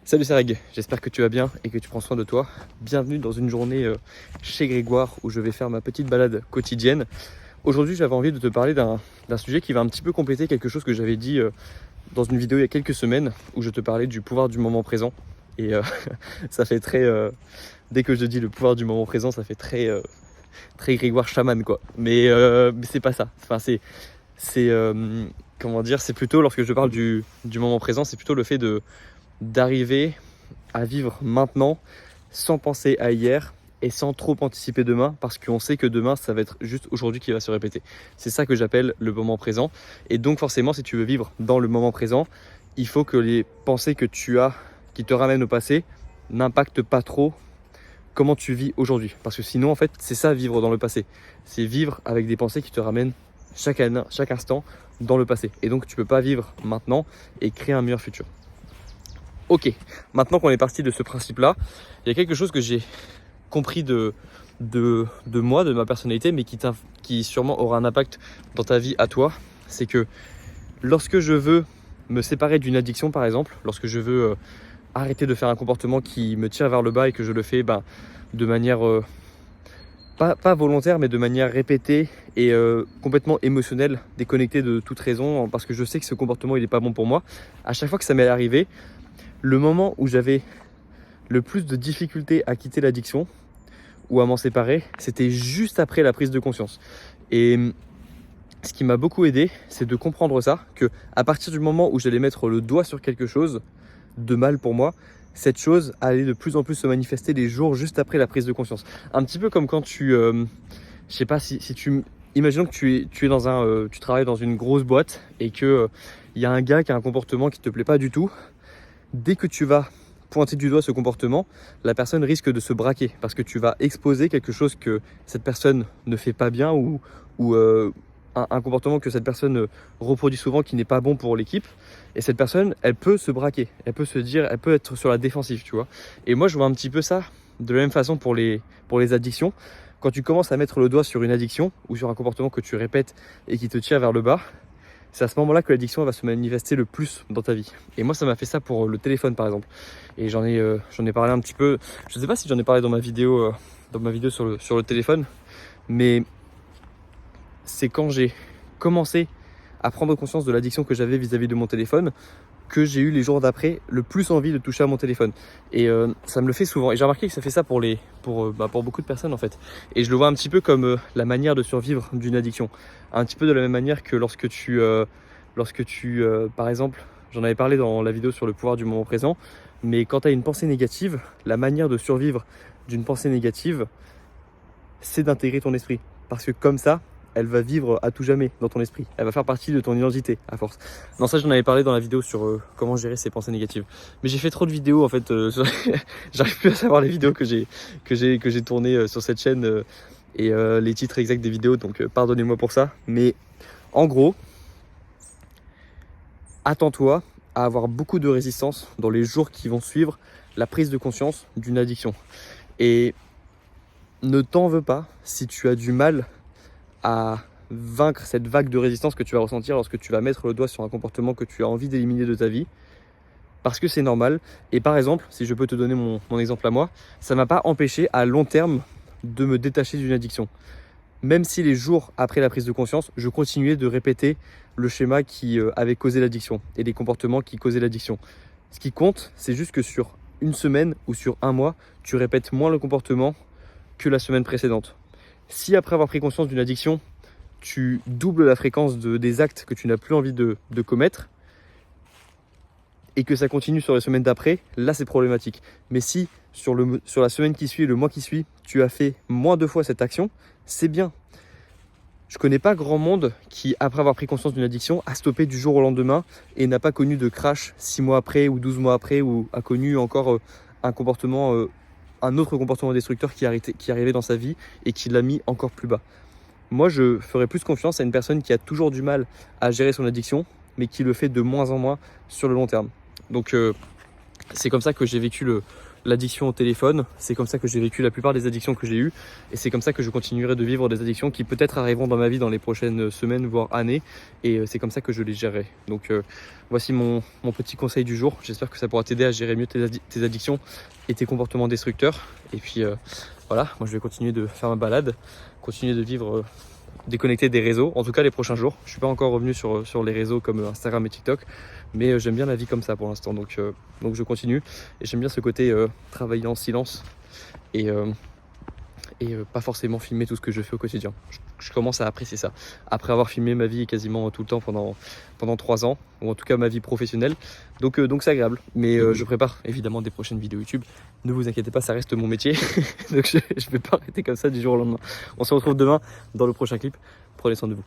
Salut, c'est Reg, j'espère que tu vas bien et que tu prends soin de toi. Bienvenue dans une journée chez Grégoire où je vais faire ma petite balade quotidienne. Aujourd'hui, j'avais envie de te parler d'un sujet qui va un petit peu compléter quelque chose que j'avais dit dans une vidéo il y a quelques semaines où je te parlais du pouvoir du moment présent. Et ça fait très... dès que je dis le pouvoir du moment présent, ça fait très Grégoire chaman quoi. Mais c'est pas ça. Enfin, comment dire, c'est plutôt lorsque je parle du moment présent, c'est plutôt le fait d'arriver à vivre maintenant sans penser à hier et sans trop anticiper demain parce qu'on sait que demain ça va être juste aujourd'hui qui va se répéter. C'est ça que j'appelle le moment présent. Et donc forcément, si tu veux vivre dans le moment présent, il faut que les pensées que tu as qui te ramènent au passé n'impactent pas trop comment tu vis aujourd'hui. Parce que sinon en fait c'est ça, vivre dans le passé, c'est vivre avec des pensées qui te ramènent chaque instant dans le passé. Et donc tu peux pas vivre maintenant et créer un meilleur futur. Ok, maintenant qu'on est parti de ce principe-là, il y a quelque chose que j'ai compris de moi, de ma personnalité, mais qui sûrement aura un impact dans ta vie à toi. C'est que lorsque je veux me séparer d'une addiction, par exemple, lorsque je veux arrêter de faire un comportement qui me tire vers le bas et que je le fais de manière pas volontaire, mais de manière répétée et complètement émotionnelle, déconnectée de toute raison, parce que je sais que ce comportement il n'est pas bon pour moi, à chaque fois que ça m'est arrivé, le moment où j'avais le plus de difficultés à quitter l'addiction ou à m'en séparer, c'était juste après la prise de conscience. Et ce qui m'a beaucoup aidé, c'est de comprendre ça, que à partir du moment où j'allais mettre le doigt sur quelque chose de mal pour moi, cette chose allait de plus en plus se manifester les jours juste après la prise de conscience. Un petit peu comme quand je sais pas si tu... Imaginons que tu es dans tu travailles dans une grosse boîte et que il y a un gars qui a un comportement qui te plaît pas du tout. Dès que tu vas pointer du doigt ce comportement, la personne risque de se braquer parce que tu vas exposer quelque chose que cette personne ne fait pas bien ou un comportement que cette personne reproduit souvent qui n'est pas bon pour l'équipe. Et cette personne, elle peut se braquer, elle peut se dire, elle peut être sur la défensive, tu vois. Et moi, je vois un petit peu ça de la même façon pour les addictions. Quand tu commences à mettre le doigt sur une addiction ou sur un comportement que tu répètes et qui te tire vers le bas, c'est à ce moment-là que l'addiction va se manifester le plus dans ta vie. Et moi, ça m'a fait ça pour le téléphone, par exemple. Et j'en ai parlé un petit peu. Je ne sais pas si j'en ai parlé dans ma vidéo sur le téléphone, mais c'est quand j'ai commencé à prendre conscience de l'addiction que j'avais vis-à-vis de mon téléphone que j'ai eu les jours d'après le plus envie de toucher à mon téléphone. Et ça me le fait souvent. Et j'ai remarqué que ça fait ça pour beaucoup de personnes en fait. Et je le vois un petit peu comme la manière de survivre d'une addiction. Un petit peu de la même manière que lorsque tu par exemple, j'en avais parlé dans la vidéo sur le pouvoir du moment présent, mais quand tu as une pensée négative, la manière de survivre d'une pensée négative, c'est d'intégrer ton esprit. Parce que comme ça, elle va vivre à tout jamais dans ton esprit. Elle va faire partie de ton identité à force. Non, ça j'en avais parlé dans la vidéo sur comment gérer ses pensées négatives. Mais j'ai fait trop de vidéos en fait. J'arrive plus à savoir les vidéos que j'ai tournées sur cette chaîne et les titres exacts des vidéos. Donc pardonnez-moi pour ça. Mais en gros, attends-toi à avoir beaucoup de résistance dans les jours qui vont suivre la prise de conscience d'une addiction. Et ne t'en veux pas si tu as du mal à vaincre cette vague de résistance que tu vas ressentir lorsque tu vas mettre le doigt sur un comportement que tu as envie d'éliminer de ta vie, parce que c'est normal. Et par exemple, si je peux te donner mon exemple à moi, ça ne m'a pas empêché à long terme de me détacher d'une addiction. Même si les jours après la prise de conscience, je continuais de répéter le schéma qui avait causé l'addiction et les comportements qui causaient l'addiction. Ce qui compte, c'est juste que sur une semaine ou sur un mois, tu répètes moins le comportement que la semaine précédente. Si après avoir pris conscience d'une addiction, tu doubles la fréquence des actes que tu n'as plus envie de commettre et que ça continue sur les semaines d'après, là c'est problématique. Mais si sur la semaine qui suit, le mois qui suit, tu as fait moins de fois cette action, c'est bien. Je connais pas grand monde qui, après avoir pris conscience d'une addiction, a stoppé du jour au lendemain et n'a pas connu de crash 6 mois après ou 12 mois après, ou a connu encore un autre comportement destructeur qui arrivait dans sa vie et qui l'a mis encore plus bas. Moi, je ferais plus confiance à une personne qui a toujours du mal à gérer son addiction, mais qui le fait de moins en moins sur le long terme. Donc, c'est comme ça que j'ai vécu l'addiction au téléphone. C'est comme ça que j'ai vécu la plupart des addictions que j'ai eues. Et c'est comme ça que je continuerai de vivre des addictions qui peut-être arriveront dans ma vie dans les prochaines semaines, voire années. Et c'est comme ça que je les gérerai. Donc voici mon petit conseil du jour. J'espère que ça pourra t'aider à gérer mieux tes addictions et tes comportements destructeurs. Et puis voilà, moi je vais continuer de faire ma balade, continuer de vivre déconnecté des réseaux, en tout cas les prochains jours. Je suis pas encore revenu sur les réseaux comme Instagram et TikTok, mais j'aime bien la vie comme ça pour l'instant, donc je continue. Et j'aime bien ce côté travailler en silence et pas forcément filmer tout ce que je fais au quotidien. Je commence à apprécier ça. Après avoir filmé ma vie quasiment tout le temps pendant 3 ans, ou en tout cas ma vie professionnelle. Donc c'est agréable. Mais je prépare évidemment des prochaines vidéos YouTube. Ne vous inquiétez pas, ça reste mon métier. Donc je ne vais pas arrêter comme ça du jour au lendemain. On se retrouve demain dans le prochain clip. Prenez soin de vous.